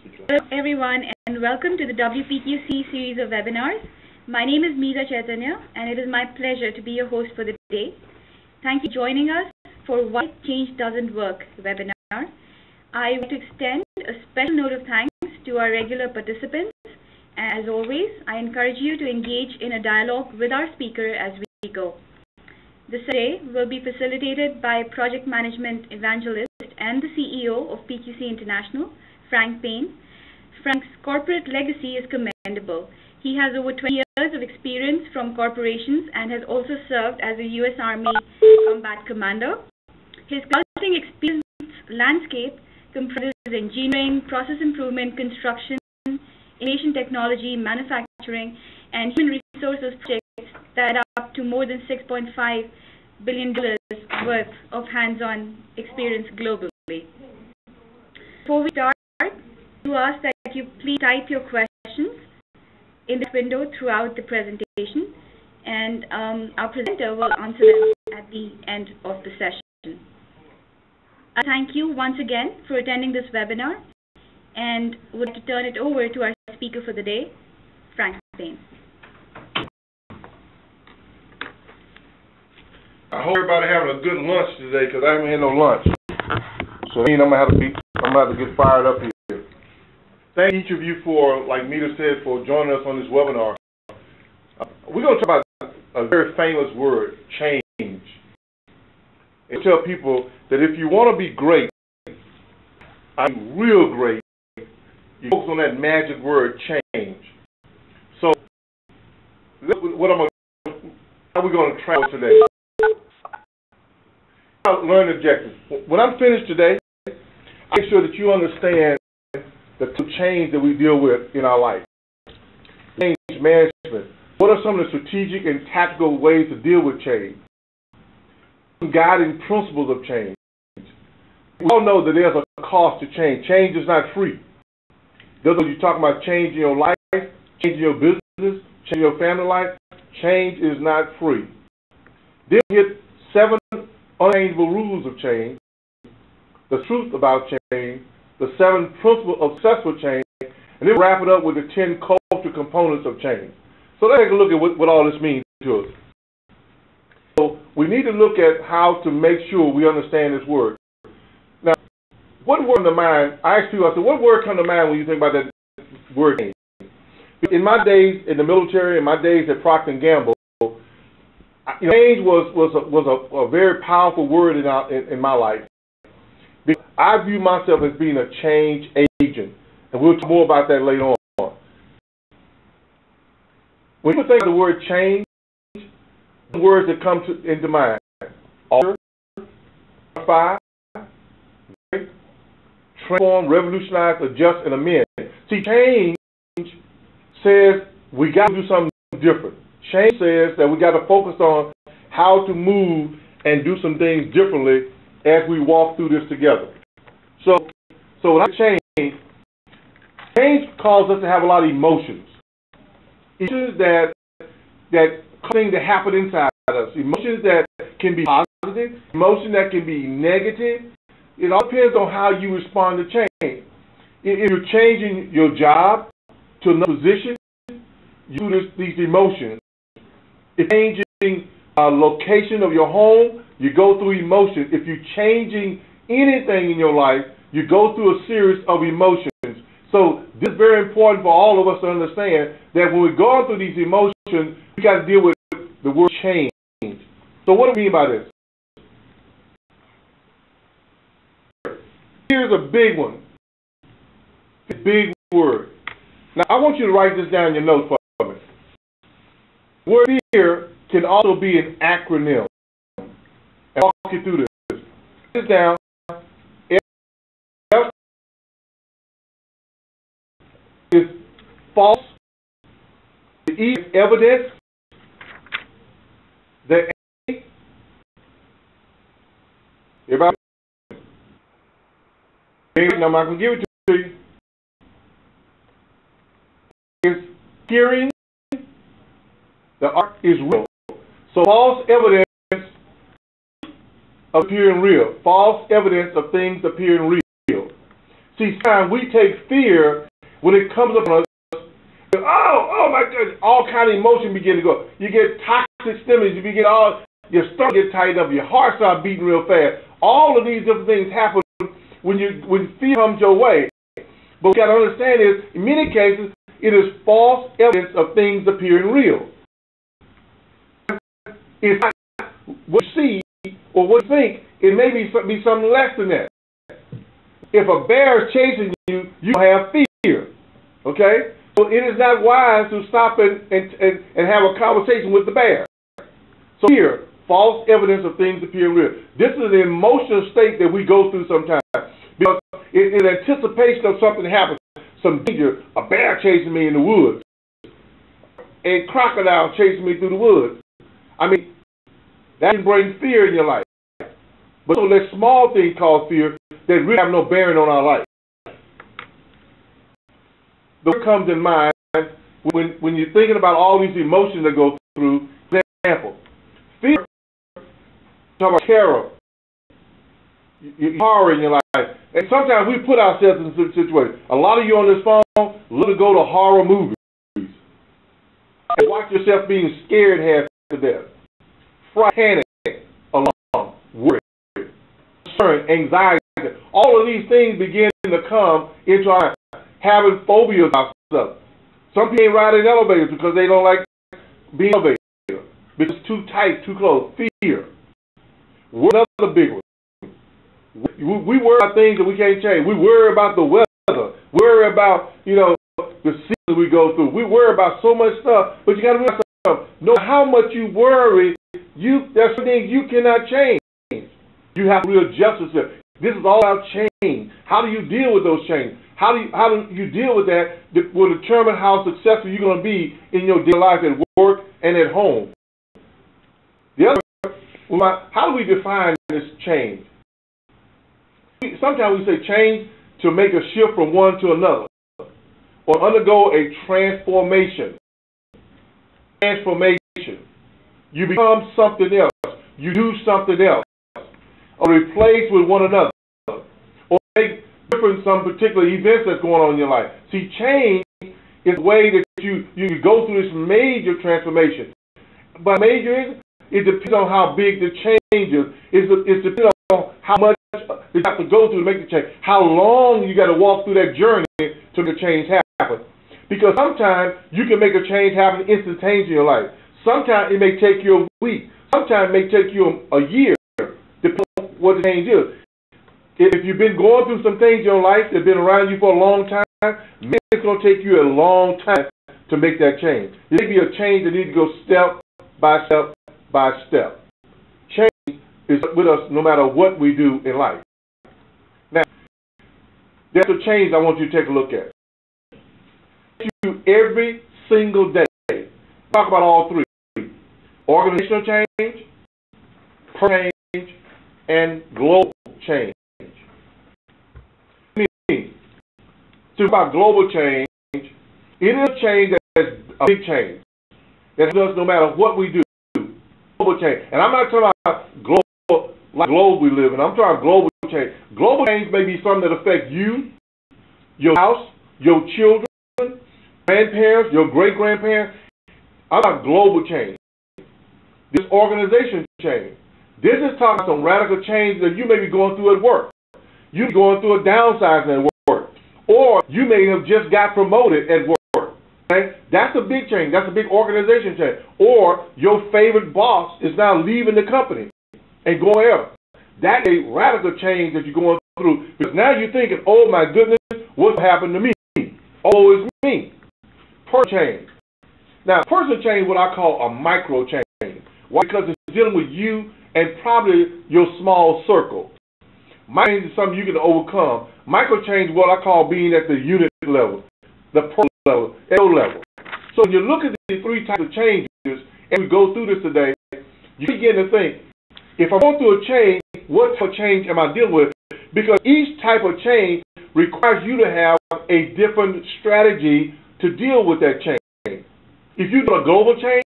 Hello everyone and welcome to the WPQC series of webinars. My name is Meeta Chaitanya and it is my pleasure to be your host for the day. Thank you for joining us for Why Change Doesn't Work webinar. I want to extend a special note of thanks to our regular participants. And as always, I encourage you to engage in a dialogue with our speaker as we go. This day will be facilitated by Project Management Evangelist and the CEO of PQC International, Frank Payne. Frank's corporate legacy is commendable. He has over 20 years of experience from corporations and has also served as a U.S. Army combat commander. His consulting experience landscape comprises engineering, process improvement, construction, innovation technology, manufacturing, and human resources projects that add up to more than $6.5 billion worth of hands-on experience globally. Before we start, we ask that you please type your questions in this window throughout the presentation, and our presenter will answer them at the end of the session. I thank you once again for attending this webinar, and would like to turn it over to our speaker for the day, Frank Payne. I hope everybody having a good lunch today because I haven't had no lunch. So I'm gonna have to get fired up here. Thank each of you for, like Meeta said, for joining us on this webinar. We're gonna talk about a very famous word, change. And tell people that if you want to be great, I'm real great, you focus on that magic word, change. So, how are we going to travel today? Learn objectives. When I'm finished today, I make sure that you understand the change that we deal with in our life. Change management. What are some of the strategic and tactical ways to deal with change? Guiding principles of change. We all know that there's a cost to change. Change is not free. Those of you talking about changing your life, changing your business, changing your family life, change is not free. Then we get 7 unchangeable rules of change, the truth about change, the 7 principles of successful change, and then wrap it up with the 10 cultural components of change. So let's take a look at what all this means to us. So we need to look at how to make sure we understand this word. Now, what word comes to mind? I asked people, I said, what word comes to mind when you think about that word change? In my days in the military, in my days at Procter & Gamble, change was a very powerful word in my life. Because I view myself as being a change agent, and we'll talk more about that later on. When you think of the word change, the words that come into mind: alter, modify, transform, revolutionize, adjust, and amend. See, change says we got to do something different. Change says that we got to focus on how to move and do some things differently as we walk through this together. So when I change causes us to have a lot of emotions. Emotions that things that happen inside us. Emotions that can be positive, emotions that can be negative. It all depends on how you respond to change. If you're changing your job to another position, you do these emotions. If you're changing location of your home, you go through emotions. If you're changing anything in your life, you go through a series of emotions. So this is very important for all of us to understand that when we're going through these emotions, we got to deal with the word change. So what do we mean by this? Here's a big one. A big word. Now I want you to write this down in your notes for me. The word here can also be an acronym. And I'll walk you through this. Write this down. F is false. The E is evidence. The A, everybody, now I'm not going to give it to you, is hearing. The art is real. So false evidence appearing real. False evidence of things appearing real. See, sometimes we take fear when it comes up on us. Oh my goodness, all kind of emotion begin to go. You get toxic stimulus, you begin your stomach gets tightened up, your heart starts beating real fast. All of these different things happen when fear comes your way. But what you got to understand is, in many cases, it is false evidence of things appearing real. It's not what you see or what you think. It may be something less than that. If a bear is chasing you, you have fear. Okay? So it is not wise to stop and have a conversation with the bear. So here, false evidence of things appearing real. This is an emotional state that we go through sometimes. Because it is anticipation of something happening. Some danger, a bear chasing me in the woods. A crocodile chasing me through the woods. I mean, that can bring fear in your life. But so that small thing called fear that really have no bearing on our life. The word comes in mind when you're thinking about all these emotions that go through. For example, fear, talk about terror, horror in your life. And sometimes we put ourselves in certain situations. A lot of you on this phone love to go to horror movies and watch yourself being scared half to death. Panic, alarm, worry, concern, anxiety. All of these things begin to come into our life. Having phobias about stuff. Some people ain't riding elevators because they don't like being in an elevator because it's too tight, too close. Fear. Another big one. We worry about things that we can't change. We worry about the weather. We worry about, the seasons we go through. We worry about so much stuff, but you got to realize something. No matter how much you worry, there's some things you cannot change. You have to readjust yourself. This is all about change. How do you deal with those changes? How do you deal with that will determine how successful you're going to be in your daily life at work and at home. The other, how do we define this change? Sometimes we say change to make a shift from one to another or undergo a transformation. Transformation. You become something else. You do something else. Or replace with one another. Or make different some particular events that's going on in your life. See, change is the way that you go through this major transformation. But major, it depends on how big the change is. It depends on how much you have to go through to make the change. How long you got to walk through that journey to make a change happen. Because sometimes you can make a change happen instantaneously in your life. Sometimes it may take you a week. Sometimes it may take you a year, depending on what the change is. If you've been going through some things in your life that have been around you for a long time, maybe it's going to take you a long time to make that change. It may be a change that needs to go step by step by step. Change is with us no matter what we do in life. Now, there's a change I want you to take a look at. You every single day. Talk about all three. Organizational change, personal change, and global change. So about global change, it is a change that's a big change. That does no matter what we do. Global change. And I'm not talking about global, like globe we live in. I'm talking about global change. Global change may be something that affects you, your house, your children, grandparents, your great-grandparents. I'm talking about global change. This organization change. This is talking about some radical change that you may be going through at work. You may be going through a downsizing at work. Or you may have just got promoted at work. Okay? That's a big change. That's a big organization change. Or your favorite boss is now leaving the company and going else. That's a radical change that you're going through. Because now you're thinking, oh my goodness, what happened to me? Oh, it's me. Personal change. Now, personal change is what I call a micro change. Why? Because it's dealing with you and probably your small circle. Micro change is something you can overcome. Micro change is what I call being at the unit level, the personal level, L level. So when you look at these three types of changes, and we go through this today, you begin to think, if I'm going through a change, what type of change am I dealing with? Because each type of change requires you to have a different strategy to deal with that change. If you do a global change,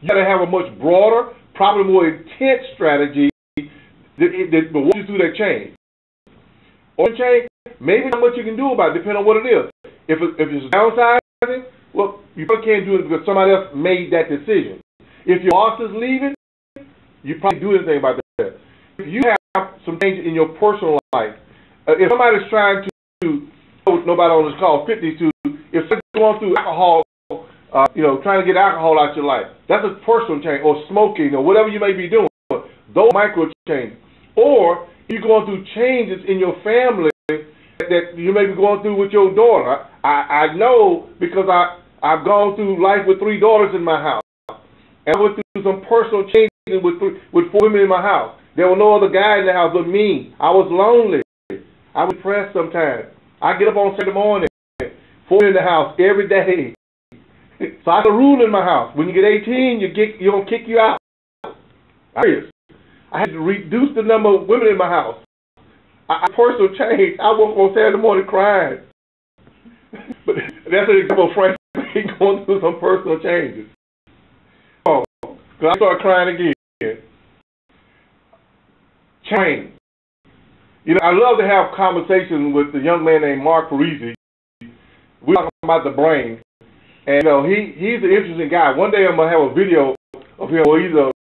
you got to have a much broader, probably more intense strategy that will walk you through that change. Or change, maybe not much you can do about it, depending on what it is. If it's downsizing, well, you probably can't do it because somebody else made that decision. If your boss is leaving, you probably do anything about that. If you have some change in your personal life, if somebody's trying to, nobody on this call fit these two, if somebody's going through alcohol, trying to get alcohol out your life, that's a personal change, or smoking, or whatever you may be doing, those micro changes. Or you're going through changes in your family that you may be going through with your daughter. I know because I've gone through life with 3 daughters in my house. And I went through some personal changes with 4 women in my house. There were no other guy in the house but me. I was lonely. I was depressed sometimes. I get up on Saturday morning, 4 in the house every day. So I have a rule in my house. When you get 18, you're going to kick you out. I had to reduce the number of women in my house. I personal change. I woke up on Saturday morning crying. But that's an example of Frank going through some personal changes. Oh, I started crying again. Change. I love to have conversations with a young man named Mark Parisi. We're talking about the brain. And he's an interesting guy. One day I'm going to have a video of him, or either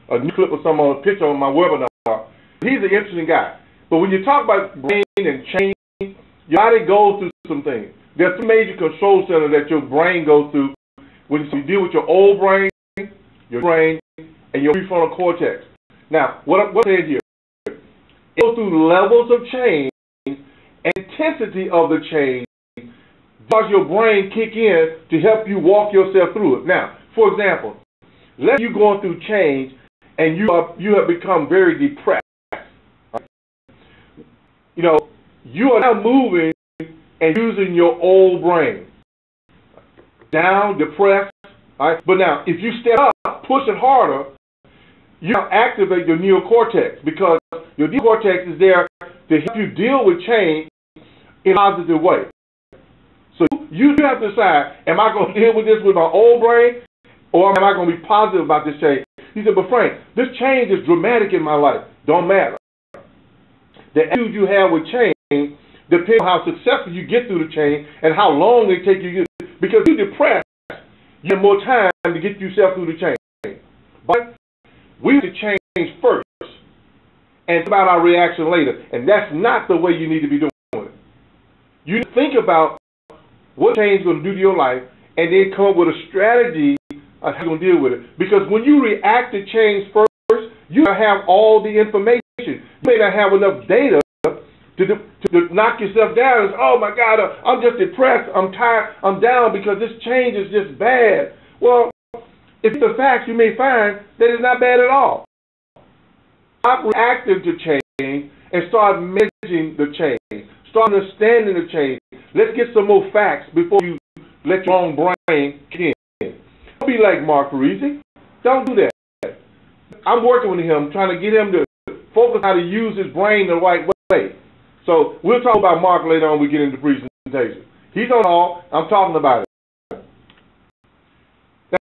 a new clip or something on a picture on my webinar. He's an interesting guy. But when you talk about brain and change, your body goes through some things. There are 3 major control centers that your brain goes through when you deal with your old brain, your brain, and your prefrontal cortex. Now, what I'm saying here, it goes through levels of change, intensity of the change, does your brain kick in to help you walk yourself through it. Now, for example, let's say you're going through change and you have become very depressed. You are now moving and using your old brain. Down, depressed. All right? But now, if you step up, push it harder, you now activate your neocortex, because your neocortex is there to help you deal with change in a positive way. So you have to decide, am I going to deal with this with my old brain, or am I going to be positive about this change? He said, but Frank, this change is dramatic in my life. Don't matter. The attitude you have with change depends on how successful you get through the change and how long it takes you to get. Because if you're depressed, you have more time to get yourself through the change. But we have to change first and think about our reaction later. And that's not the way you need to be doing it. You think about what change is going to do to your life, and then come up with a strategy of how you're going to deal with it. Because when you react to change first, you don't have all the information. You may not have enough data to knock yourself down. It's, oh my God, I'm just depressed, I'm tired, I'm down because this change is just bad. Well, if it's a fact, you may find that it's not bad at all. Stop reacting to change and start measuring the change. Start understanding the change. Let's get some more facts before you let your own brain kick in. Don't be like Mark Parisi. Don't do that. I'm working with him, trying to get him to focus how to use his brain the right way. So we'll talk about Mark later on when we get into the presentation. He's on all. I'm talking about it. Now,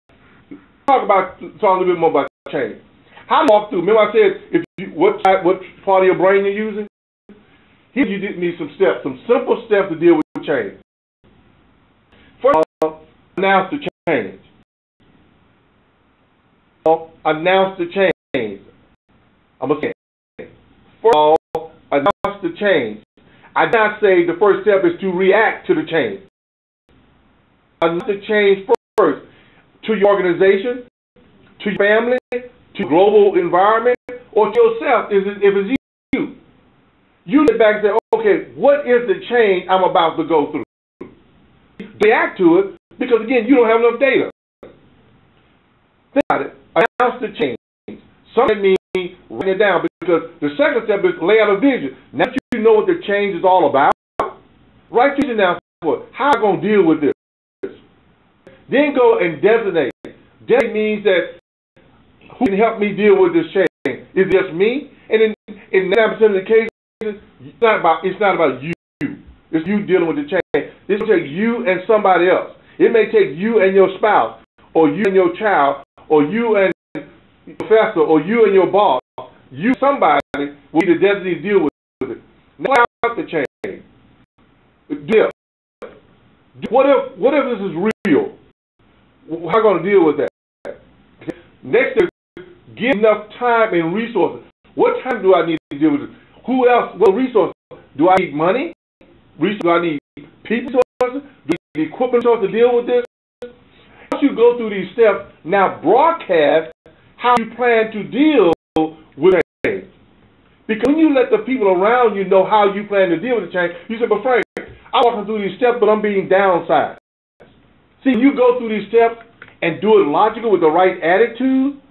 talk a little bit more about change. How to walk through? Remember I said what part of your brain you're using? Here you need some steps, some simple steps to deal with change. First of all, announce the change. Announce the change. I'm going to say it. First of all, announce the change. I did not say the first step is to react to the change. Announce the change first to your organization, to your family, to your global environment, or to yourself if it's you. You get back and say, okay, what is the change I'm about to go through? React to it because, again, you don't have enough data. Think about it. Announce the change. Something means write it down, because the second step is lay out a vision. Now that you know what the change is all about, write your vision down for it. How am I going to deal with this? Then go and designate. Designate means that who can help me deal with this change? Is it just me? And in 9% of the cases, it's not about you. It's you dealing with the change. This will take you and somebody else. It may take you and your spouse, or you and your child, or you and your professor, or you and your boss. You, somebody, will be the destiny to deal with it. Now, out the change. deal. What if this is real? How are you going to deal with that? Okay. Next is give enough time and resources. What time do I need to deal with this? Who else? What resources? Do I need money? Do I need people resources? Do I need equipment resources to deal with this? Once you go through these steps, now broadcast how you plan to deal with change. Because when you let the people around you know how you plan to deal with the change, you say, but Frank, I'm walking through these steps, but I'm being downsized. See, you go through these steps and do it logical with the right attitude,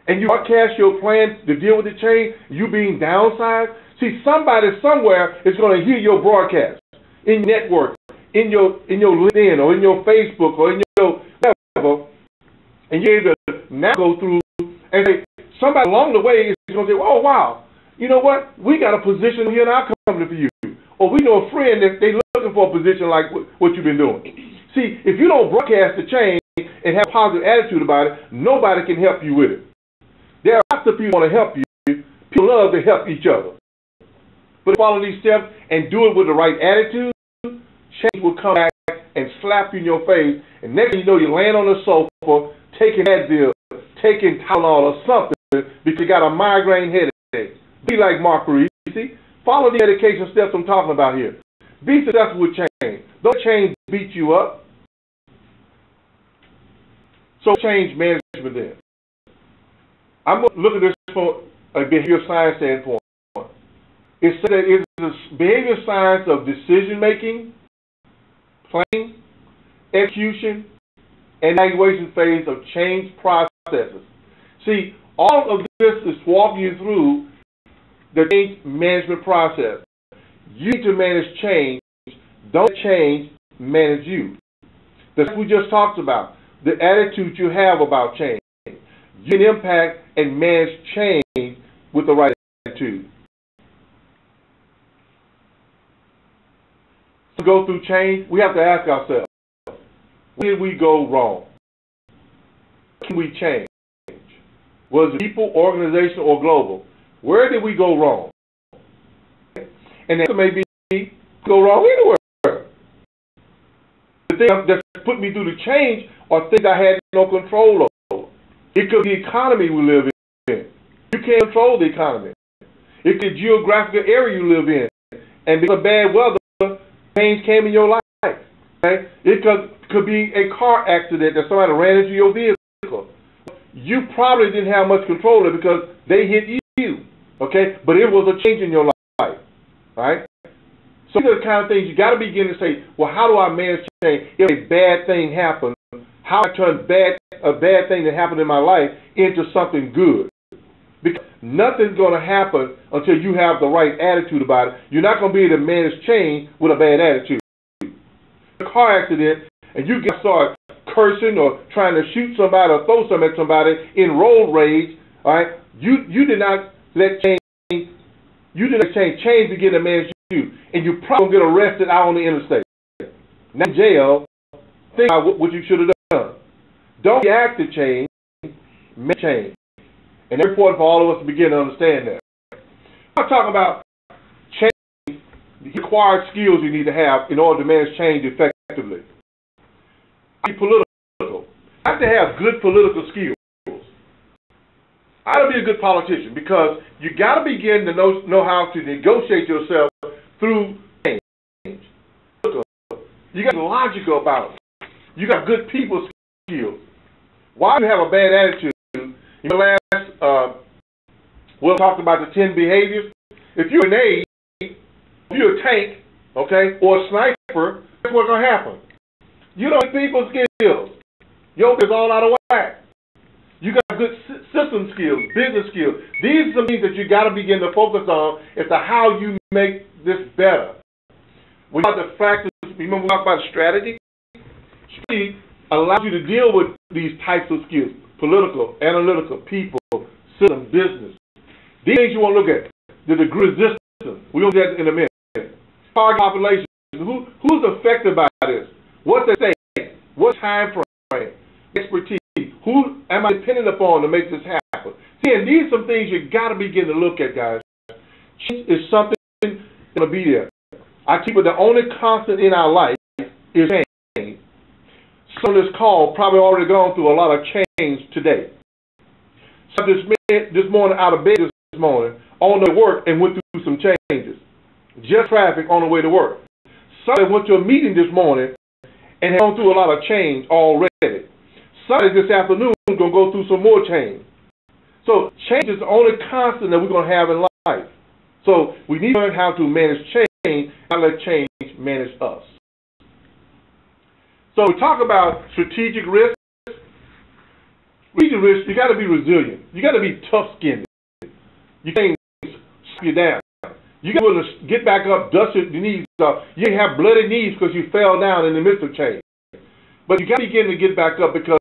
and you broadcast your plan to deal with the change, you being downsized. See, somebody somewhere is going to hear your broadcast in your network, in your LinkedIn, or in your Facebook, or in your whatever, and you're able to now go through and say, somebody along the way is going to say, oh, wow, you know what? We got a position here in our company for you. Or we know a friend that they're looking for a position like what you've been doing. See, if you don't broadcast the change and have a positive attitude about it, nobody can help you with it. There are lots of people who want to help you. People love to help each other. But follow these steps and do it with the right attitude, change will come back and slap you in your face. And next thing you know, you land on the sofa, taking Advil, taking Tylenol or something because you got a migraine headache. Be like Mark Reed. Follow the medication steps I'm talking about here. Be successful with change. Don't change beat you up. So change management then. I'm going to look at this from a behavioral science standpoint. It says that it is a behavioral science of decision making, planning, execution, and evaluation phase of change processes. See, all of this is walking you through the change management process. You need to manage change. Don't change manage you. That's what we just talked about. The attitude you have about change. You can impact and manage change with the right attitude. To go through change, we have to ask ourselves, where did we go wrong? Can we change? Was it people, organization, or global? Where did we go wrong? And the answer may be go wrong anywhere. The thing that put me through the change are things I had no control over. It could be the economy we live in. You can't control the economy. It could be the geographical area you live in. And because of bad weather, change came in your life. Okay? It could be a car accident that somebody ran into your vehicle. You probably didn't have much control of it because they hit you. Okay? But it was a change in your life. Right? So these are the kind of things you got to begin to say, well, how do I manage change? If a bad thing happens, how do I turn a bad thing that happened in my life into something good? Because nothing's going to happen until you have the right attitude about it. You're not going to be able to manage change with a bad attitude. A car accident, and you start cursing or trying to shoot somebody or throw something at somebody in road rage. All right, you did not let change. You did not change begin to manage you, and you probably get arrested out on the interstate. Now in jail. Think about what you should have done. Don't react to change. Make change. And it's important for all of us to begin to understand that. I'm talking about change, the required skills you need to have in order to manage change effectively. Be political. I have to have good political skills. I got to be a good politician because you got to begin to know how to negotiate yourself through change. You got to be logical about it. You got good people skills. Why do you have a bad attitude? In the last, we'll talk about the 10 behaviors. If you're an aide, if you're a tank, okay, or a sniper, that's what's going to happen. You don't have people skills. Your is all out of whack. You got good system skills, business skills. These are some things that you got to begin to focus on as to how you make this better. When you talk about the factors, remember we talked about strategy? Strategy allows you to deal with these types of skills: political, analytical, people, system, business. These things you want to look at. The degree of resistance. We'll do that in a minute. Target population. Who's affected by this? What's at stake? What time frame? Expertise. Who am I dependent upon to make this happen? See, and these are some things you got to begin to look at, guys. Change is something that's going to be there. I keep it the only constant in our life is change. Some of this call probably already gone through a lot of change today. So this morning out of bed this morning, on the way to work and went through some changes. Just traffic on the way to work. Somebody went to a meeting this morning and has gone through a lot of change already. Somebody this afternoon is going to go through some more change. So change is the only constant that we're going to have in life. So we need to learn how to manage change, not let change manage us. So we talk about strategic risk. Strategic risk, you got to be resilient. You got to be tough-skinned. You can't slow you down. You got to be able to get back up, dust your knees off. You can't have bloody knees because you fell down in the midst of change. But you got to begin to get back up because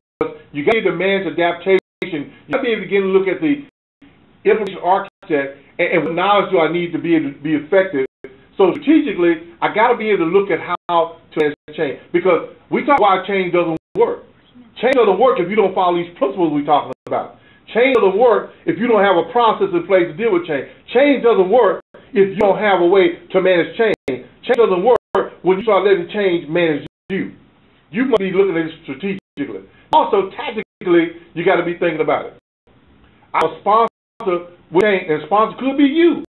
you got to manage adaptation. You got to be able to begin to look at the information architect and what knowledge do I need to be able to be effective. So strategically, I got to be able to look at how to manage change, because we talk about why change doesn't work. Change doesn't work if you don't follow these principles we're talking about. Change doesn't work if you don't have a process in place to deal with change. Change doesn't work if you don't have a way to manage change. Change doesn't work when you start letting change manage you. You must be looking at it strategically. Also, tactically, you got to be thinking about it. Our sponsor will change, and sponsor could be you.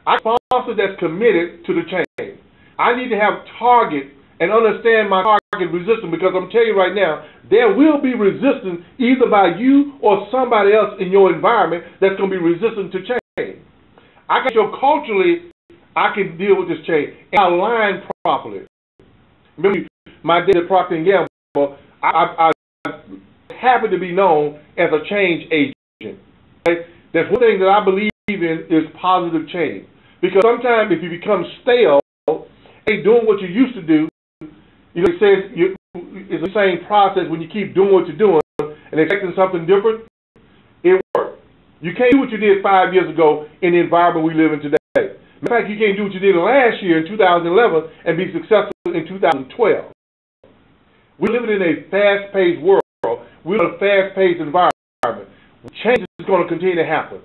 I sponsor that's committed to the change. I need to have target and understand my target resistance, because I'm telling you right now, there will be resistance either by you or somebody else in your environment that's going to be resistant to change. I can show culturally I can deal with this change and align properly. Remember my days at Procter & Gamble, I happen to be known as a change agent. Okay? That's one thing that I believe in is positive change. Because sometimes if you become stale, ain't doing what you used to do, you know, it says it's the same process when you keep doing what you're doing and expecting something different, it works. You can't do what you did 5 years ago in the environment we live in today. In fact, you can't do what you did last year in 2011 and be successful in 2012. We're living in a fast-paced world. We're in a fast-paced environment. Change is going to continue to happen.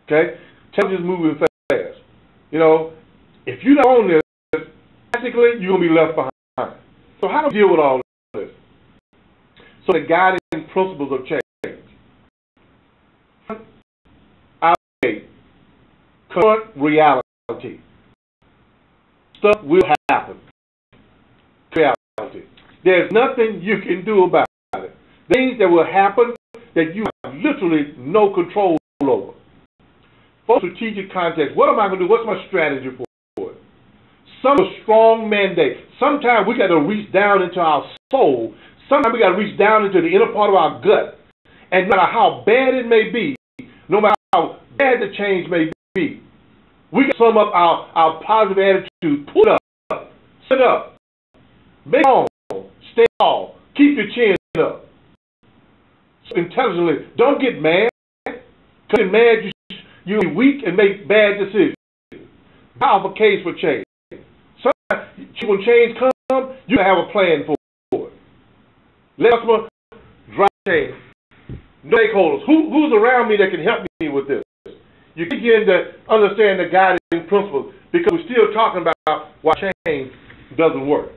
Okay? Change is moving fast. You know, if you don't own this, basically, you're going to be left behind. So how do we deal with all this? So the guiding principles of change. Current reality. Stuff will happen. Reality. There's nothing you can do about it. Things that will happen that you have literally no control over. For strategic context, what am I going to do? What's my strategy for it? Some strong mandate. Sometimes we got to reach down into our soul. Sometimes we got to reach down into the inner part of our gut. And no matter how bad it may be, no matter how bad the change may be, we can sum up our positive attitude. Pull it up. Sit up. Make on. Stay tall. Keep your chin up. So intelligently. Don't get mad. Because you're mad, you'll be weak and make bad decisions. Powerful case for change. Sometimes when change comes, you have a plan for it. Customer, drive change. Stakeholders. Who's around me that can help me with this? You begin to understand the guiding principles, because we're still talking about why change doesn't work.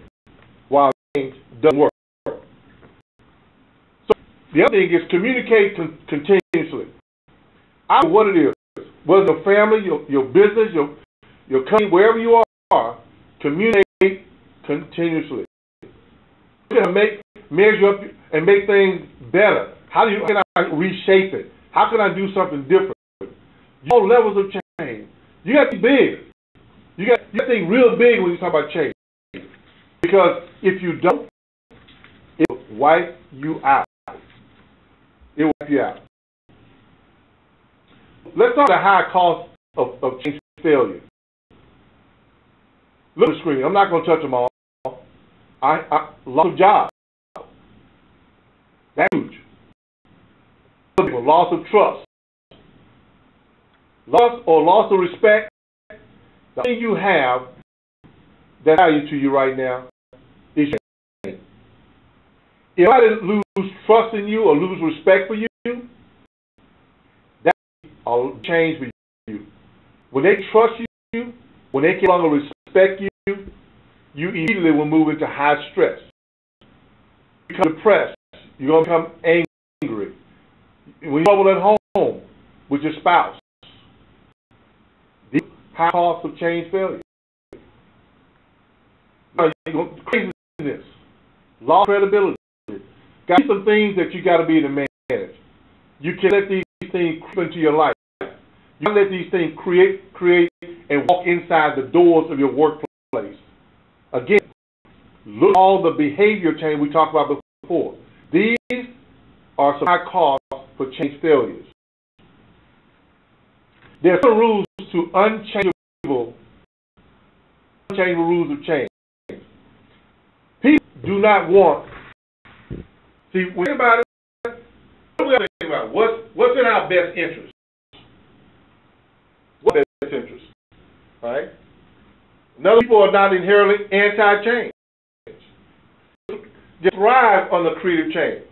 Why change doesn't work. So the other thing is communicate continuously. I don't know what it is. Whether it's your family, your business, your company, wherever you are, communicate continuously. You're going to measure up and make things better. How can I reshape it? How can I do something different? All levels of change. You got to be big. You got to think real big when you talk about change. Because if you don't, it will wipe you out. It will wipe you out. Let's talk about the high cost of change failure. Look at the screen. I'm not going to touch them all. Loss of jobs. That's huge. Loss of trust. Loss of respect. The thing you have that's value to you right now is change. If I lose trust in you or lose respect for you, that's all change for you. When they trust you, when they no longer respect affect you, you immediately will move into high stress. You become depressed. You're going to become angry. When you're trouble at home with your spouse, these high costs of change failure. Craziness, loss of credibility. Got some things that you got to be able to manage. You can't let these things creep into your life. You can't let these things create, and walk inside the doors of your workplace. Again, look at all the behavior change we talked about before. These are some high costs for change failures. There are some rules to unchangeable rules of change. People do not want. See, when we think about it, what do we have to think about? What's in our best interest? What's in our best interest? All right? Other people are not inherently anti-change. Just thrive on the creative change.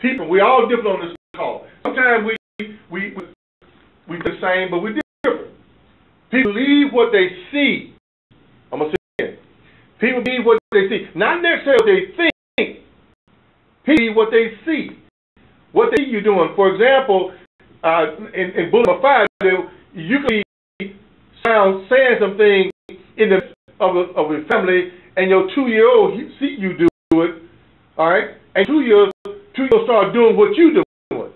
People, we all different on this call. Sometimes we the same, but we're different. People believe what they see. I'm gonna say it. People believe what they see, not necessarily what they think. People believe what they see. What they see you doing. For example, in bullet number 5, you could be saying some things in the of a family, and your 2-year-old see you do it. All right, and 2 years start doing what you doing. What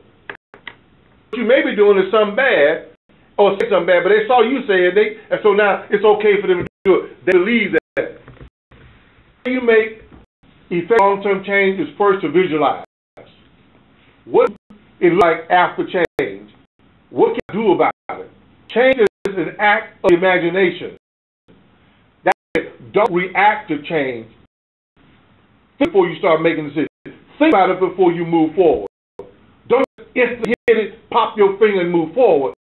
you may be doing is something bad, or say something bad, but they saw you say it, and so now it's okay for them to do it. They believe that. You make effective long-term change is first to visualize. What it like after change? What can you do about it? Change is an act of imagination. That's it. Don't react to change before you start making decisions. Think about it before you move forward. Don't instantly hit it, pop your finger, and move forward.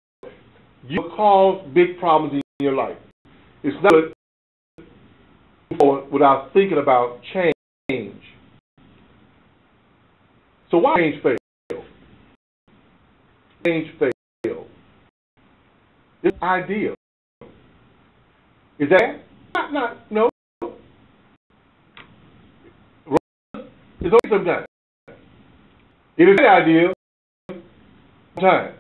You'll cause big problems in your life. It's not good to move forward without thinking about change. So why change fail? Change fail. It's ideal. Is that? No. It's okay sometimes. It is a good idea sometimes.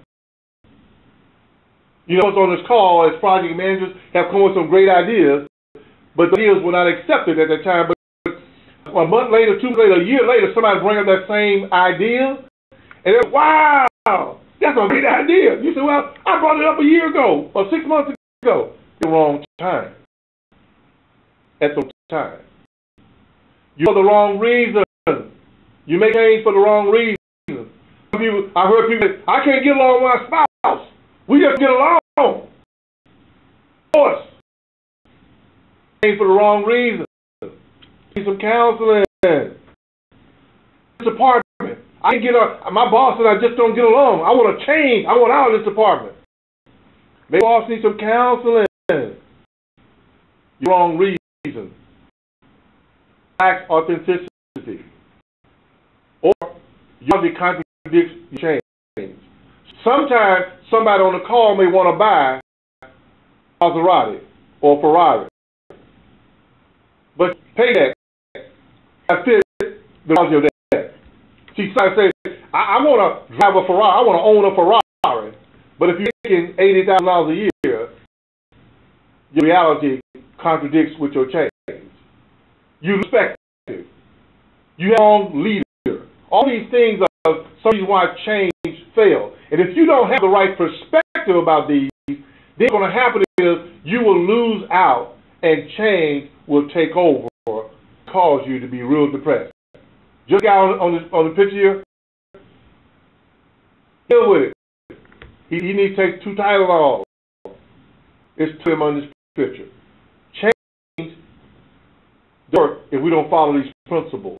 You know, on this call, as project managers have come up with some great ideas, but the ideas were not accepted at that time. But a month later, 2 months later, a year later, somebody bring up that same idea, and they're, wow, that's a great idea. You say, well, I brought it up a year ago or 6 months ago. The wrong time. At the time. You for the wrong reason. You make change for the wrong reason. I heard people say, I can't get along with my spouse. We just get along. Of course. Change for the wrong reason. Need some counseling. This department. I can get my boss and I just don't get along. I want to change. I want out of this department. Maybe the boss needs some counseling. Wrong reason. Lack authenticity. Or your contradicts your change. Sometimes somebody on the call may want to buy a Maserati or Ferrari. But pay that fit the value of that. See, somebody says, I want to drive a Ferrari, I want to own a Ferrari. But if you're making $80,000 a year, your reality contradicts with your change. You respect it. You have a strong leader. All these things are some reason why change fail. And if you don't have the right perspective about these, then what's going to happen is you will lose out and change will take over, cause you to be real depressed. Just got on the picture here. Deal with it. He needs to take 2 Tylenol. It's to him on this picture. Change doesn't work if we don't follow these principles.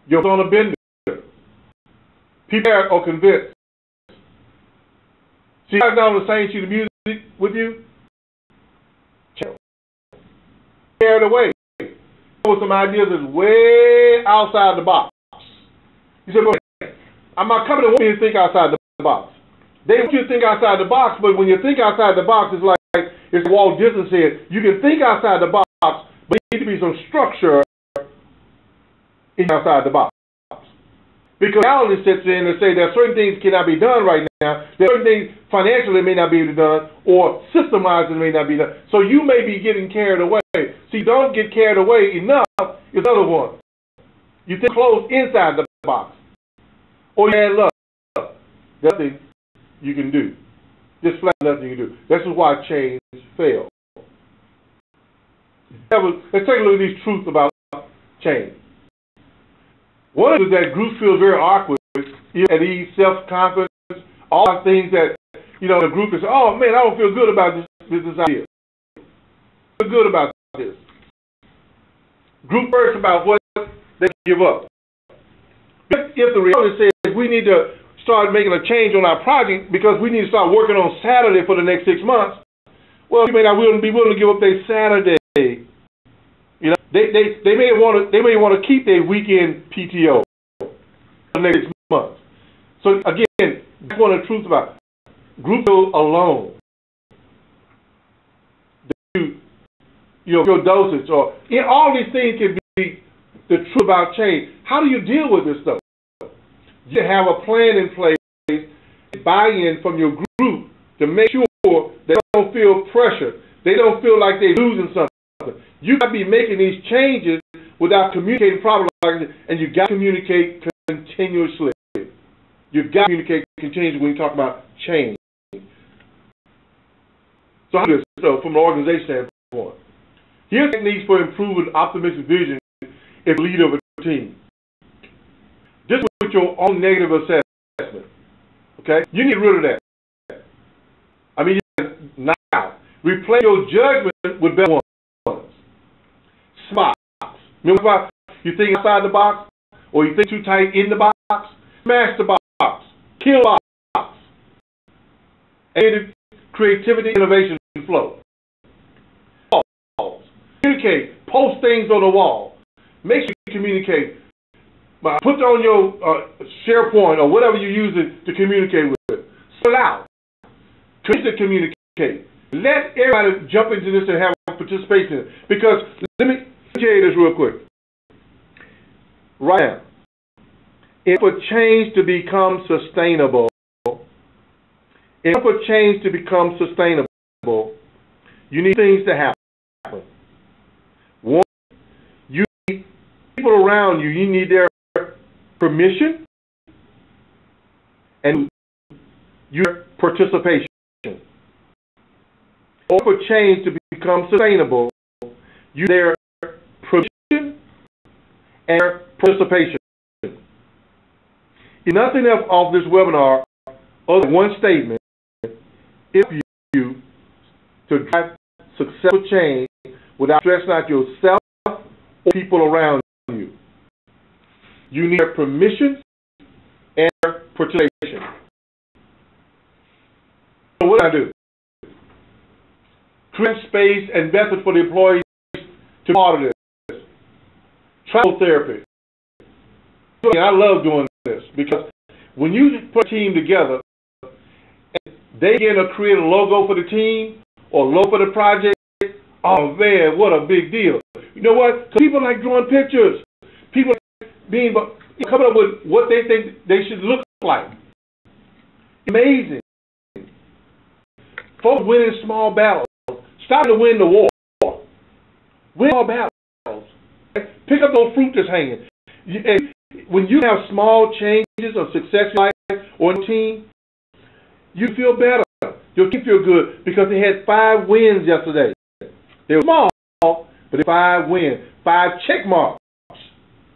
You're on a bender. People are convinced. See, I got on the same sheet of music with you. Carried away. With some ideas that's way outside the box. You said, I'm not coming to want you to think outside the box. They want you to think outside the box, but when you think outside the box, it's like Walt Disney said, you can think outside the box, but there needs to be some structure outside the box. Because reality sits in and say there are certain things cannot be done right now. There are certain things financially may not be able to be done, or systemized may not be done. So you may be getting carried away. See, don't get carried away enough is another one. You think close inside the box. Or you add love. There's nothing you can do. Just flat nothing you can do. This is why change fails. Let's take a look at these truths about change. One is that groups feel very awkward, at ease, self-confidence, all the things that, the group is, oh man, I don't feel good about this idea. I feel good about this. Group first about what they give up. If the reality says we need to start making a change on our project because we need to start working on Saturday for the next 6 months, well, you may not be willing to give up their Saturday. They may want to keep their weekend PTO for the next 6 months. So again, that's one of the truths about it. Group feel alone. Your dosage or all these things can be the truth about change. How do you deal with this stuff? You have a plan in place, buy-in from your group to make sure they don't feel pressure. They don't feel like they're losing something. You got to be making these changes without communicating properly, and you got to communicate continuously. You got to communicate continuously when you talk about change. So how do this? So from an organization standpoint, here's techniques for improving optimistic vision if a leader of a team. Just with your own negative assessment. Okay? You need to get rid of that. I mean, now, replace your judgment with better ones. Smart. Remember about you think outside the box, or you think too tight in the box? Smash the box. Kill the box. And creativity, innovation, and flow. Communicate. Post things on the wall. Make sure you communicate. Put it on your SharePoint or whatever you're using to communicate with it. Spell out. Continue to communicate. Let everybody jump into this and have participation. Because let me tell you this real quick. Right now, if for change to become sustainable, you need things to happen. One, you need people around you. You need their permission and your participation. Or for change to become sustainable, you need their permission and participation. Nothing else off this webinar other than one statement: if you to drive successful change without stressing out yourself or people around you. You need their permission and their participation. So what do I do? Create space and method for the employees to be part of this. Travel therapy. I love doing this because when you put a team together, and they begin to create a logo for the team or logo for the project, oh man, what a big deal. You know what? People like drawing pictures. People coming up with what they think they should look like. Amazing. Folks winning small battles. Stop to win the war. Win small battles. Pick up those fruit that's hanging. When you have small changes of success in life or in a team, you feel better. Your team feel good because they had 5 wins yesterday. They were small, but they 5 wins, 5 check marks.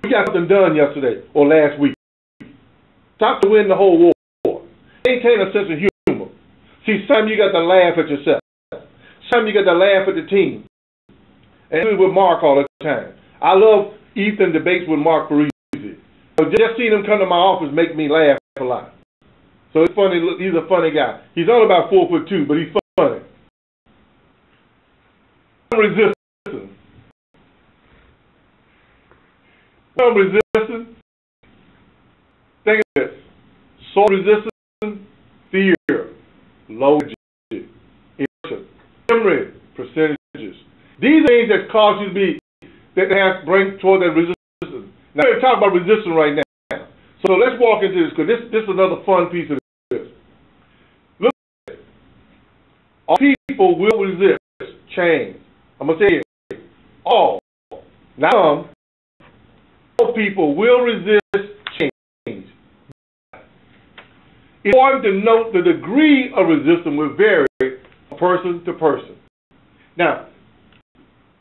We got something done yesterday or last week. Stop to win the whole war. Maintain a sense of humor. See, sometimes you got to laugh at yourself. Sometimes you got to laugh at the team. And I do it with Mark all the time. I love Ethan debates with Mark Parisi. So just seeing him come to my office make me laugh a lot. So it's funny. He's a funny guy. He's only about 4'2", but he's funny. Resistance. Resistance. Think of this. Soul resistance, fear. low energy, memory percentages. These are things that cause you to be, that have bring toward that resistance. Now, we're talking about resistance right now. So let's walk into this, because this is another fun piece of this. Look, all people will resist change. I'm going to say it. All. Now, all people will resist change. It's important to note the degree of resistance will vary from person to person. Now,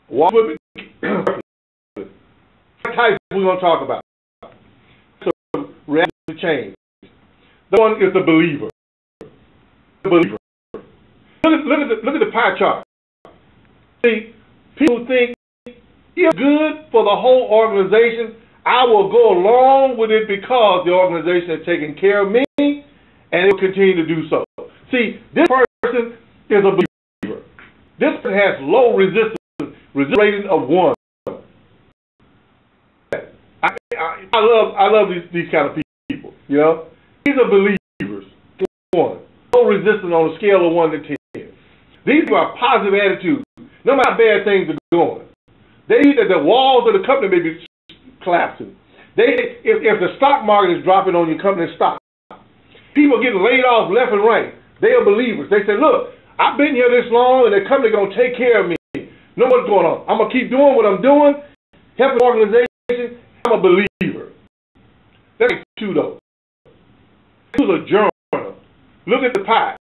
what types we're going to talk about? So, reaction to change. The one is the believer. The believer. Look at the pie chart. See, people think it's good for the whole organization. I will go along with it because the organization is taking care of me, and it will continue to do so. See, this person is a believer. This person has low resistance rating of 1. I love these kind of people. You know, these are believers. 1. Low resistance on a scale of 1 to 10. These are positive attitudes. No matter how bad things are going, they see that the walls of the company may be collapsing. If the stock market is dropping on your company's stock, people getting laid off left and right. They are believers. They say, look, I've been here this long, and the company going to take care of me. Know what's going on. I'm going to keep doing what I'm doing, helping the organization. I'm a believer. That's 2, though. This is a journal. Look at the pie.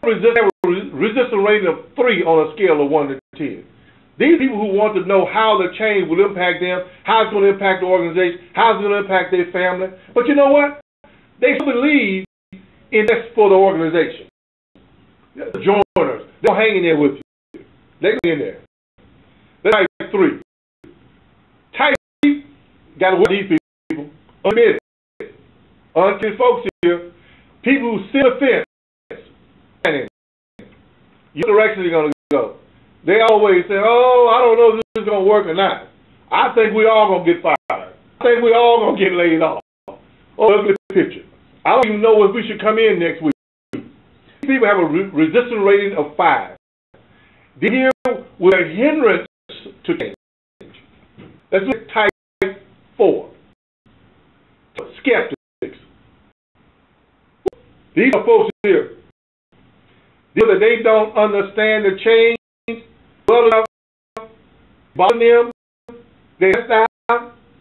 Resistance rating of 3 on a scale of 1 to 10. These people who want to know how the change will impact them, how it's going to impact the organization, how it's going to impact their family. But you know what? They believe in this for the organization. The joiners, they'll hang in there with you. They go in there. That's type 3. Type 3, got to work with these people. Unadmitted. Until folks here, people who sit on the fence, your direction you're going to go. They always say, oh, I don't know if this is going to work or not. I think we all going to get fired. I think we all going to get laid off. Oh, look at the picture. I don't even know if we should come in next week. These people have a resistance rating of 5. They're here with a hindrance to change. Let's look at type 4. Skeptics. These are folks here. That they don't understand the change, bothering them, they stop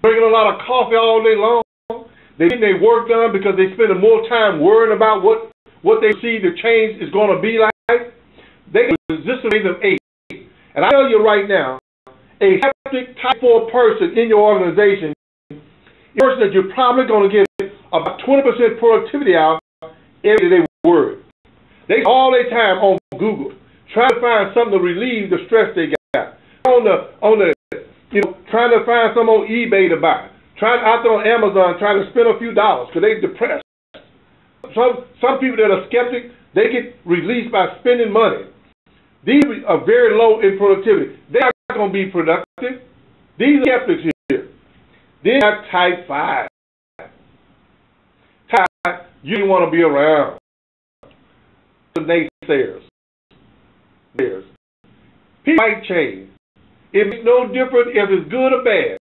drinking a lot of coffee all day long. They get their work done because they spend more time worrying about what they see the change is going to be like. They resist a rate of 8. And I tell you right now, a skeptic type 4 person in your organization is a person that you're probably going to get about 20% productivity out every day word. They spend all their time on Google trying to find something to relieve the stress they got. Trying to find something on eBay to buy. Trying out there on Amazon, trying to spend a few dollars because they're depressed. Some people that are skeptics, they get released by spending money. These are very low in productivity. They're not going to be productive. These are skeptics here. Then you have type 5. Type, you don't want to be around. The naysayers. People might change. It makes no difference if it's good or bad.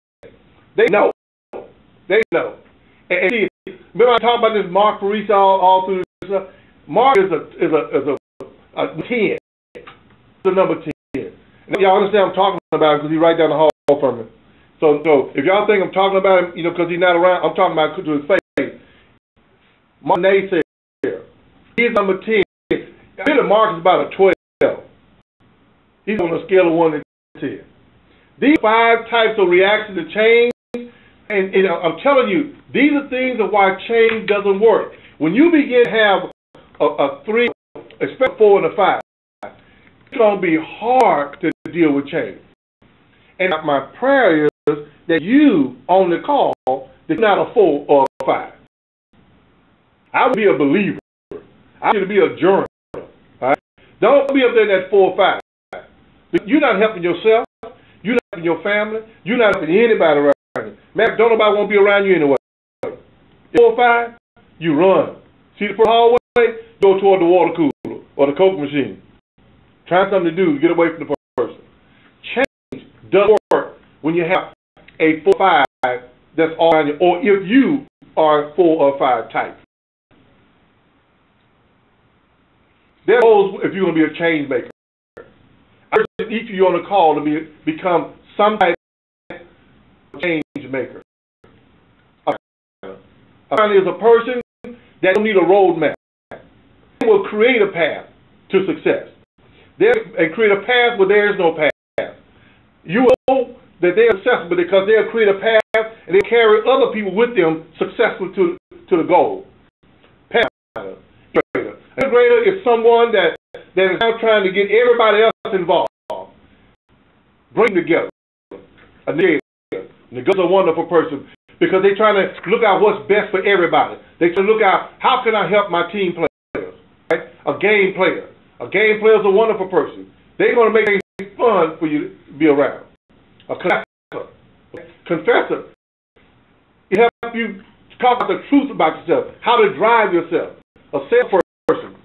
They know. And see, remember I talked about this Mark Parisi all through this stuff? Mark is a 10. The number 10. And y'all understand I'm talking about because he's right down the hall from me. So if y'all think I'm talking about him, because he's not around, I'm talking about to his face. Mark naysayer. He's number 10. Really, Mark is about a 12. He's on a scale of 1 to 10. These 5 types of reaction to change, and I'm telling you, these are things of why change doesn't work. When you begin to have a 3, especially 4 and a 5, it's going to be hard to deal with change. And my prayer is that you on the call, that you're not a 4 or a 5. I would be a believer. I want you to be a journal. Right? Don't be up there in that 4 or 5. You're not helping yourself. You're not helping your family. You're not helping anybody around you. Man, don't nobody want to be around you anyway. 4 or 5, you run. See the first hallway? way, go toward the water cooler or the Coke machine. Try something to do to get away from the person. Change doesn't work when you have a 4 or 5 that's all around you, or if you are 4 or 5 type. There goes if you're going to be a change maker. I urge each of you on the call to become some type of change maker. Finally, is a person that don't need a roadmap. They will create a path to success. And create a path where there is no path. You know that they are successful because they'll create a path and they carry other people with them successful to the goal. Path. Integrator is someone that is now trying to get everybody else involved. Bring together. A negotiator is a wonderful person because they're trying to look out what's best for everybody. They're trying to look out how can I help my team players. Right? A game player. A game player is a wonderful person. They're going to make it fun for you to be around. A confessor. Confessor. It helps you talk about the truth about yourself, how to drive yourself. A salesperson.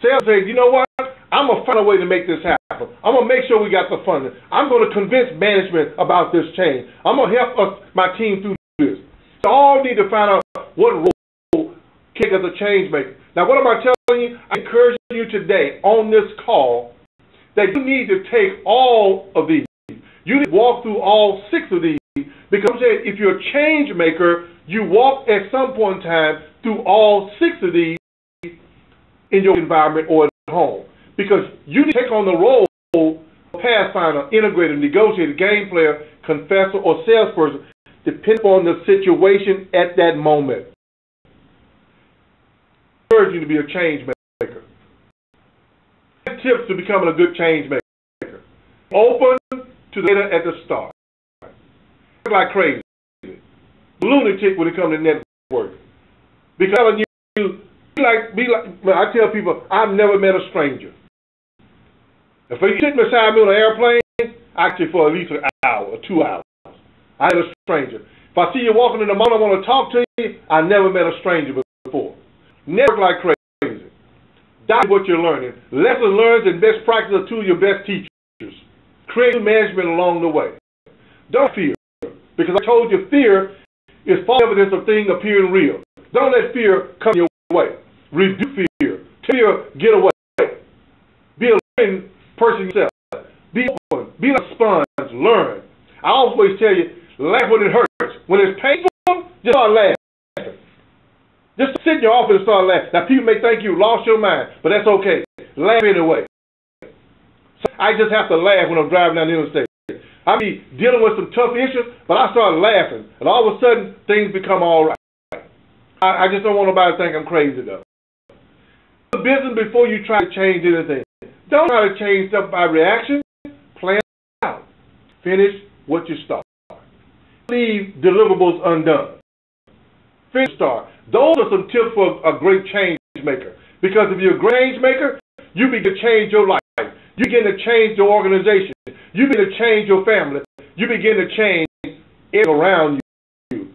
Sales says, you know what? I'm going to find a way to make this happen. I'm going to make sure we got the funding. I'm going to convince management about this change. I'm going to help my team through this. So all need to find out what role kick as a change maker. Now, what am I telling you? I encourage you today on this call that you need to take all of these. You need to walk through all 6 of these because I'm saying if you're a change maker, you walk at some point in time through all 6 of these in your environment or at home. Because you need to take on the role of pathfinder, integrator, negotiator, game player, confessor, or salesperson, depending on the situation at that moment. I urge you to be a change maker. Tips to becoming a good change maker. Open to the data at the start. Like crazy. Lunatic when it comes to network. Because I tell people, I've never met a stranger. If you sit beside me on an airplane, I ask you for at least an hour or 2 hours. I ain't a stranger. If I see you walking in the morning, I want to talk to you, I never met a stranger before. Network like crazy. That's what you're learning. Lessons learned and best practices are 2 of your best teachers. Create management along the way. Don't fear. Because I told you fear is false evidence of things appearing real. Don't let fear come your way. Reduce fear. Tell fear, get away. Be a learning person yourself. Be open. Be like a sponge. Learn. I always tell you, laugh when it hurts. When it's painful, just start laughing. Just sit in your office and start laughing. Now, people may think you lost your mind, but that's okay. Laugh anyway. So I just have to laugh when I'm driving down the interstate. I be dealing with some tough issues, but I start laughing, and all of a sudden, things become all right. I just don't want nobody to think I'm crazy, though. The business before you try to change anything. Don't try to change stuff by reaction. Plan it out. Finish what you start. Leave deliverables undone. Finish start. Those are some tips for a great change maker. Because if you're a great change maker, you begin to change your life. You begin to change your organization. You begin to change your family. You begin to change everything around you.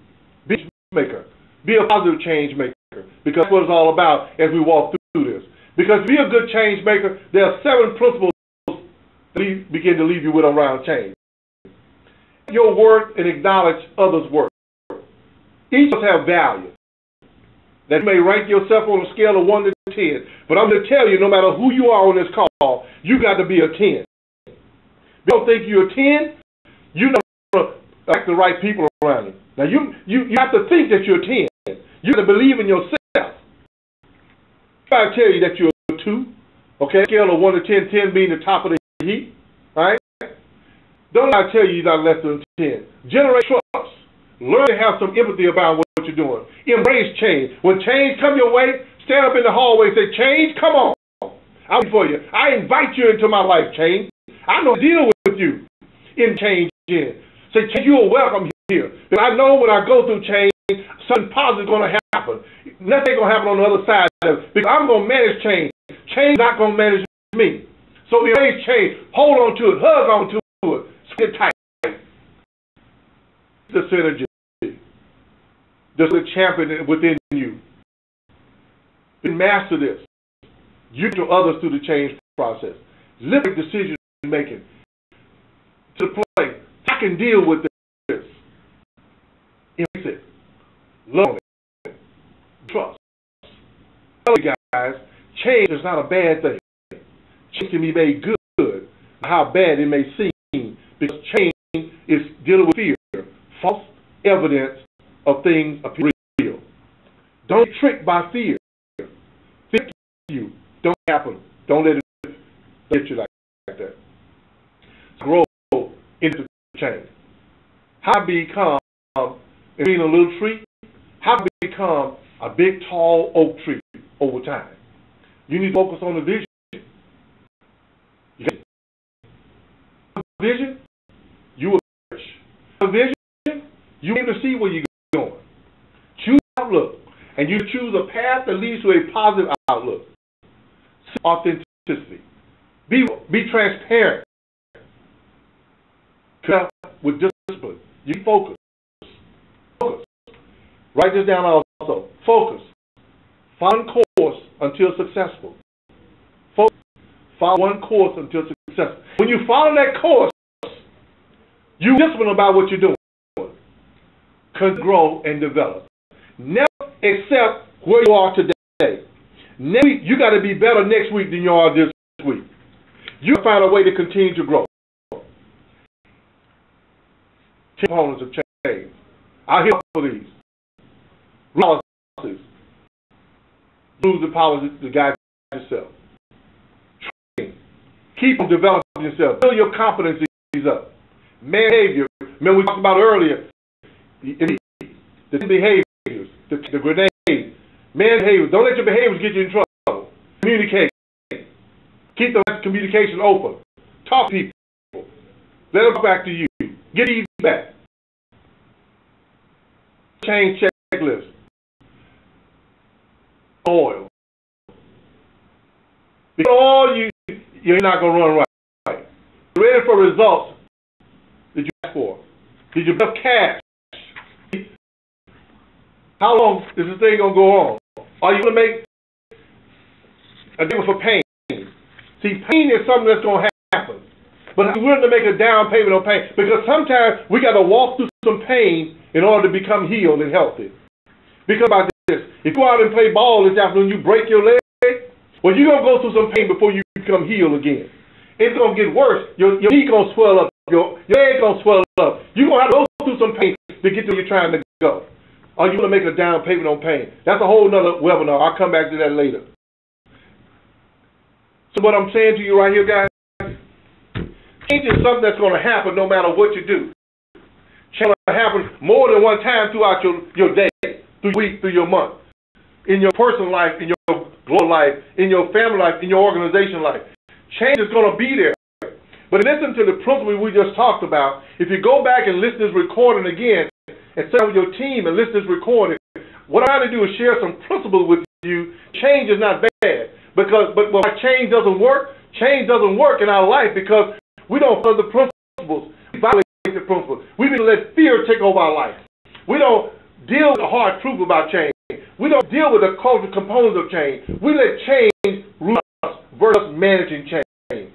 Be a change maker. Be a positive change maker. Because that's what it's all about as we walk through this. Because to be a good change maker, there are 7 principles that we begin to leave you with around change. Your work and acknowledge others' work. Each of us have value. That you may rank yourself on a scale of 1 to 10. But I'm going to tell you, no matter who you are on this call, you got to be a 10. If you don't think you're a 10, you don't like the right people around you. Now, you have to think that you're a 10. You have to believe in yourself. I tell you that you're a 2, okay? Scale of 1 to 10, 10 being the top of the heap, right? Don't I tell you you're not less than 10. Generate trust. Learn to have some empathy about what you're doing. Embrace change. When change come your way, stand up in the hallway and say, change, come on. I'll be for you. I invite you into my life, change. I know how to deal with you in change. Say, change, you are welcome here. Because I know when I go through change, something positive is going to happen. Nothing going to happen on the other side of it. Because I'm going to manage change. Change is not going to manage me. So embrace change. Hold on to it. Hug on to it. Get tight. The synergy. The champion within you. We master this. You to others through the change process. Liberate decision making to the point I can deal with this. Embrace it. Love it. Trust. Tell you guys, change is not a bad thing. Change can be made good, how bad it may seem, because change is dealing with fear, false evidence of things appear real. Don't be tricked by fear. Fear you. Don't happen. Don't let it get you like that. Grow into change. How to become being a little tree? How to become a big, tall oak tree over time? You need to focus on the vision. You get vision, you will flourish. A vision, you need to see where you're going. Choose outlook, and you choose a path that leads to a positive outlook. Authenticity. Be transparent. With discipline. You focus. Focus. Write this down also. Focus. Follow one course until successful. Focus. Follow one course until successful. When you follow that course, you discipline about what you're doing. Grow and develop. Never accept where you are today. Next week, you got to be better next week than you are this week. You find a way to continue to grow. Components of change. I'll hear for these. Policies. Use the policies to guide yourself. Train. Keep on developing yourself. Build your competencies up. Man behavior. Remember we talked about earlier. The behaviors. The grenade. Man behaviors. Don't let your behaviors get you in trouble. Communicate. Keep the communication open. Talk to people. Let them come back to you. Get feedback. Change checklist. Oil. Because you're not going to run right. You're ready for results that you asked for. Did you have cash? How long is this thing going to go on? Are you going to make a deal for pain? See, pain is something that's going to happen. But I'm willing to make a down payment on pain. Because sometimes we got to walk through some pain in order to become healed and healthy. Because about this, if you go out and play ball this afternoon, you break your leg, well, you're going to go through some pain before you become healed again. It's going to get worse. Your knee going to swell up. Your leg going to swell up. You're going to have to go through some pain to get to where you're trying to go. Are you going to make a down payment on pain? That's a whole nother webinar. I'll come back to that later. So what I'm saying to you right here, guys, change is something that's going to happen no matter what you do. Change will happen more than one time throughout your day, through your week, through your month, in your personal life, in your global life, in your family life, in your organization life. Change is going to be there. But listen to the principle we just talked about. If you go back and listen to this recording again, and sit with your team and listen to this recording, what I'm going to do is share some principles with you. Change is not bad. But why change doesn't work in our life because we don't follow the principles. We violate the principles. We need to let fear take over our life. We don't deal with the hard truth about change. We don't deal with the cultural components of change. We let change rule us versus managing change.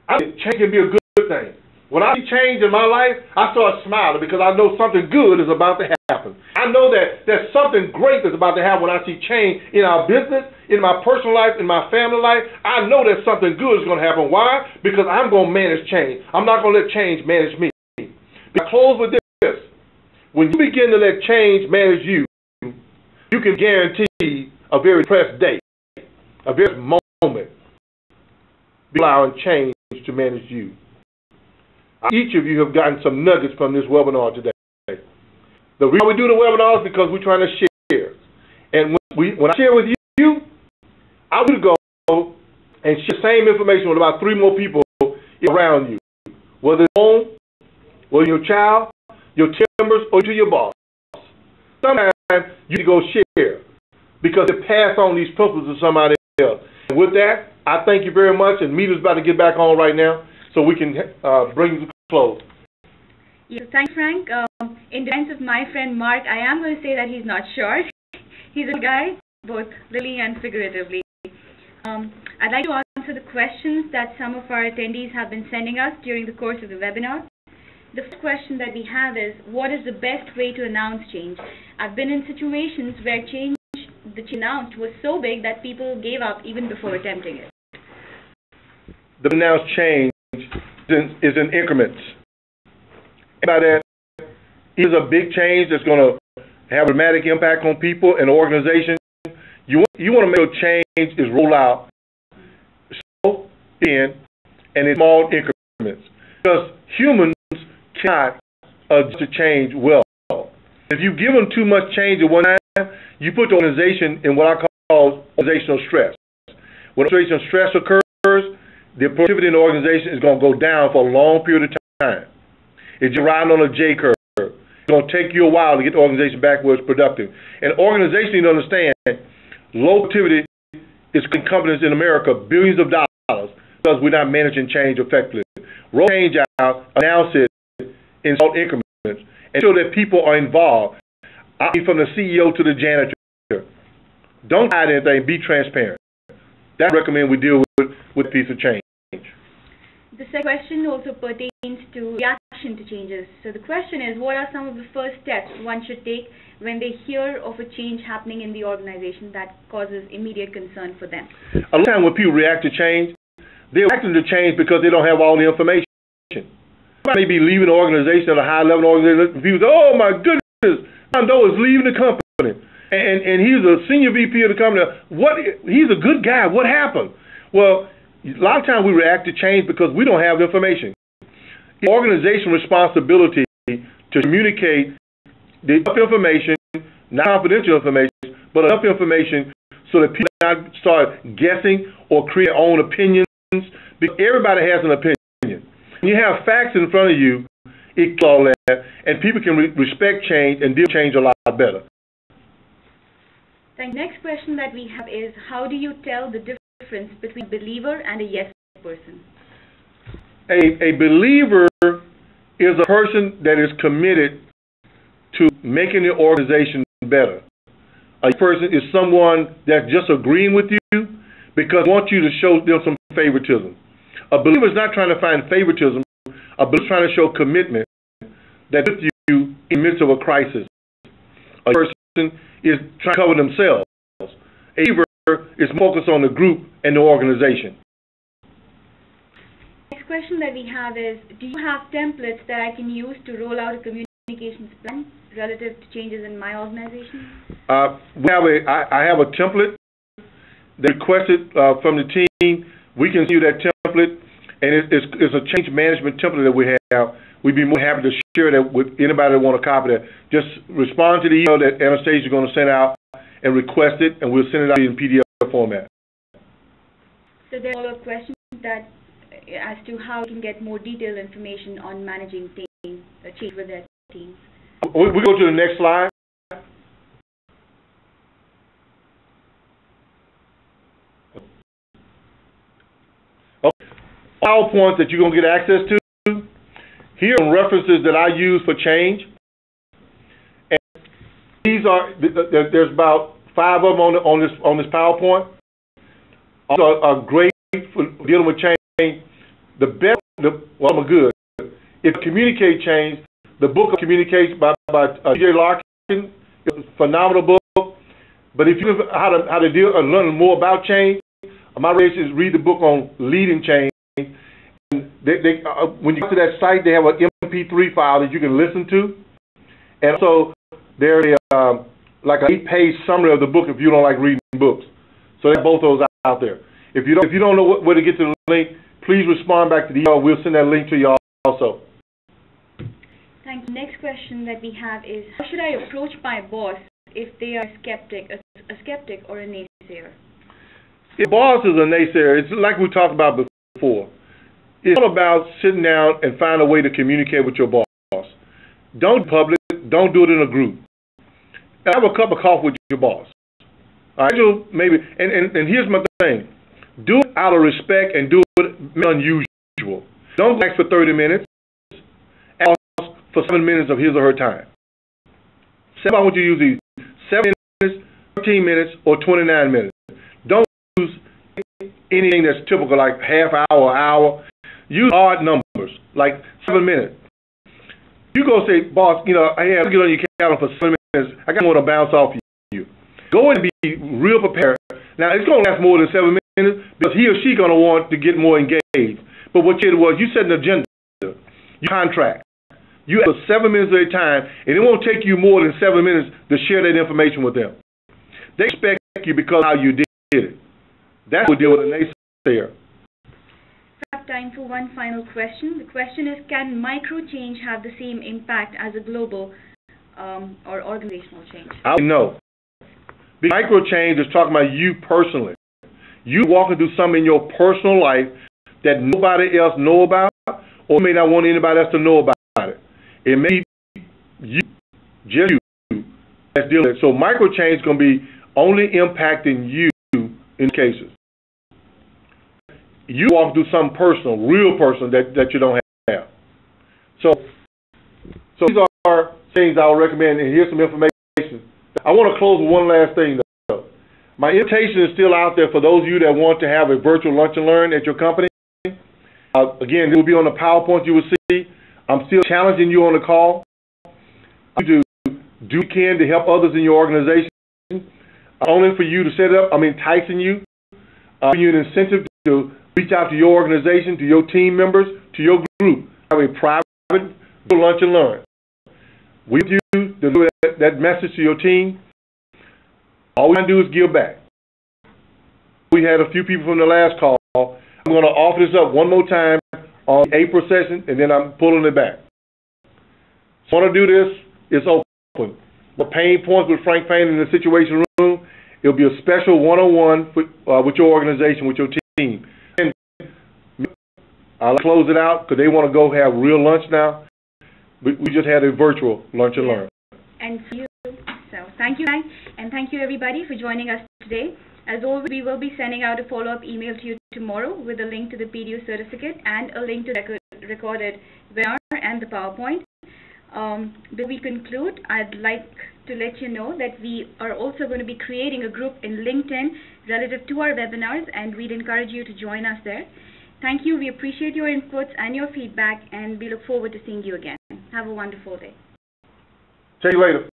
I think change can be a good thing. When I see change in my life, I start smiling because I know something good is about to happen. I know that there's something great that's about to happen when I see change in our business, in my personal life, in my family life. I know that something good is going to happen. Why? Because I'm going to manage change. I'm not going to let change manage me. I close with this. When you begin to let change manage you, you can guarantee a very pressed day, a very moment, allowing change to manage you. Each of you have gotten some nuggets from this webinar today. The reason we do the webinar is because we're trying to share. And when I share with you, I will go and share the same information with about 3 more people around you. Whether it's home, whether your child, your team members, or to your boss. Sometimes you can go share because they pass on these principles to somebody else. And with that, I thank you very much. And Mita's about to get back on right now so we can bring you to close. Yes, thanks, Frank. In defense of my friend Mark, I am going to say that he's not short. He's a guy. both literally and figuratively. I'd like to answer the questions that some of our attendees have been sending us during the course of the webinar. The first question that we have is, what is the best way to announce change? I've been in situations where the change announced was so big that people gave up even before attempting it. The announced change is in increments. By that, is a big change that's going to have a dramatic impact on people and the organization. You want to make sure change is rolled out slow and in small increments, because humans cannot adjust to change well. If you give them too much change at one time, you put the organization in what I call organizational stress. When organizational stress occurs, the productivity in the organization is going to go down for a long period of time. It's just riding on a J curve. It's going to take you a while to get the organization back where it's productive. And organizations need to understand low productivity is costing companies in America billions of dollars because we're not managing change effectively. Roll change out, announce it in small increments, and show that people are involved. I mean, from the CEO to the janitor. Don't hide anything. Be transparent. That's what I recommend we deal with a piece of change. The second question also pertains to reaction to changes. So the question is, what are some of the first steps one should take when they hear of a change happening in the organization that causes immediate concern for them? A lot of times when people react to change, they're reacting to change because they don't have all the information. Somebody may be leaving the organization at a high-level organization. People say, oh, my goodness, John Doe is leaving the company. And he's a senior VP of the company. He's a good guy. What happened? Well, a lot of times we react to change because we don't have the information. It's organizational responsibility to communicate the enough information, not confidential information, but enough information so that people not start guessing or create their own opinions, because everybody has an opinion. When you have facts in front of you, it kills all that, and people can respect change and deal with change a lot better. The next question that we have is, how do you tell the difference between a believer and a yes person? A believer is a person that is committed to making the organization better. A person is someone that's just agreeing with you because they want you to show them some favoritism. A believer is not trying to find favoritism. A believer is trying to show commitment that with you in the midst of a crisis. A person is trying to cover themselves. A believer is focused on the group and the organization. Next question that we have is, do you have templates that I can use to roll out a communications plan relative to changes in my organization? I have a template that requested from the team. We can see that template, and it's a change management template that we have. We'd be more happy to share that with anybody that want to copy that. Just respond to the email that Anastasia is going to send out and request it, and we'll send it out in PDF format. So there are follow-up questions that as to how you can get more detailed information on managing change with their teams. We go to the next slide. Okay. PowerPoints that you're going to get access to. Here are references that I use for change. And these are, there's about 5 of them on this PowerPoint. Also are great for dealing with change. The best, well, good. If communicate change, the book of Communication by T.J. Larkin is a phenomenal book. But if you know how to deal and learn more about change, my recommendation is read the book on leading change. And when you go to that site, they have an MP3 file that you can listen to. And also, there's like an 8-page summary of the book if you don't like reading books. So they have both those out there. If you don't know where to get to the link, please respond back to the email. We'll send that link to you also. Thank you. Next question that we have is, how should I approach my boss if they are a skeptic or a naysayer? If boss is a naysayer, it's like we talked about before. It's all about sitting down and find a way to communicate with your boss. Don't public, don't do it in a group. Have a cup of coffee with your boss. All right, maybe, and here's my thing. Do it out of respect and do it unusual. Don't ask for 30 minutes. Ask for 7 minutes of his or her time. I want you to use these 7 minutes per 13 minutes or 29 minutes. Don't use anything that's typical like half hour. Use odd numbers, like 7 minutes. You go say, boss, I have to get on your calendar for 7 minutes. I got more to bounce off you. Go and be real prepared. Now, it's going to last more than 7 minutes because he or she going to want to get more engaged. But what you did was you set an agenda, you contract. You have 7 minutes at a time, and it won't take you more than 7 minutes to share that information with them. They expect you because of how you did it. That's what we deal with a naysayer. We have time for one final question. The question is, can micro change have the same impact as a global or organizational change? I don't know. Micro change is talking about you personally. You walking through something in your personal life that nobody else know about, or may not want anybody else to know about it. It may be you, just you, that's dealing with it. So micro change is going to be only impacting you in cases. You walk through something personal, real personal that you don't have. So these are things I would recommend, and here's some information. I want to close with one last thing, though. My invitation is still out there for those of you that want to have a virtual lunch and learn at your company. Again, it will be on the PowerPoint you will see. I'm still challenging you on the call. You do you can to help others in your organization. Only for you to set it up, I'm enticing you. Giving you an incentive to reach out to your organization, to your team members, to your group. Have a private lunch and learn. With you to deliver that message to your team. All we got to do is give back. We had a few people from the last call. I'm going to offer this up one more time on the April session, and then I'm pulling it back. So I want to do this. It's open. The pain points with Frank Payne in the Situation Room. It'll be a special one-on-one with your organization, with your team. And I'll close it out because they want to go have real lunch now. We just had a virtual lunch and learn. And thank you, Frank, and thank you everybody for joining us today. As always, we will be sending out a follow-up email to you tomorrow with a link to the PDU certificate and a link to the recorded webinar and the PowerPoint. Before we conclude, I'd like to let you know that we are also going to be creating a group in LinkedIn relative to our webinars, and we'd encourage you to join us there. Thank you. We appreciate your inputs and your feedback, and we look forward to seeing you again. Have a wonderful day. See you later.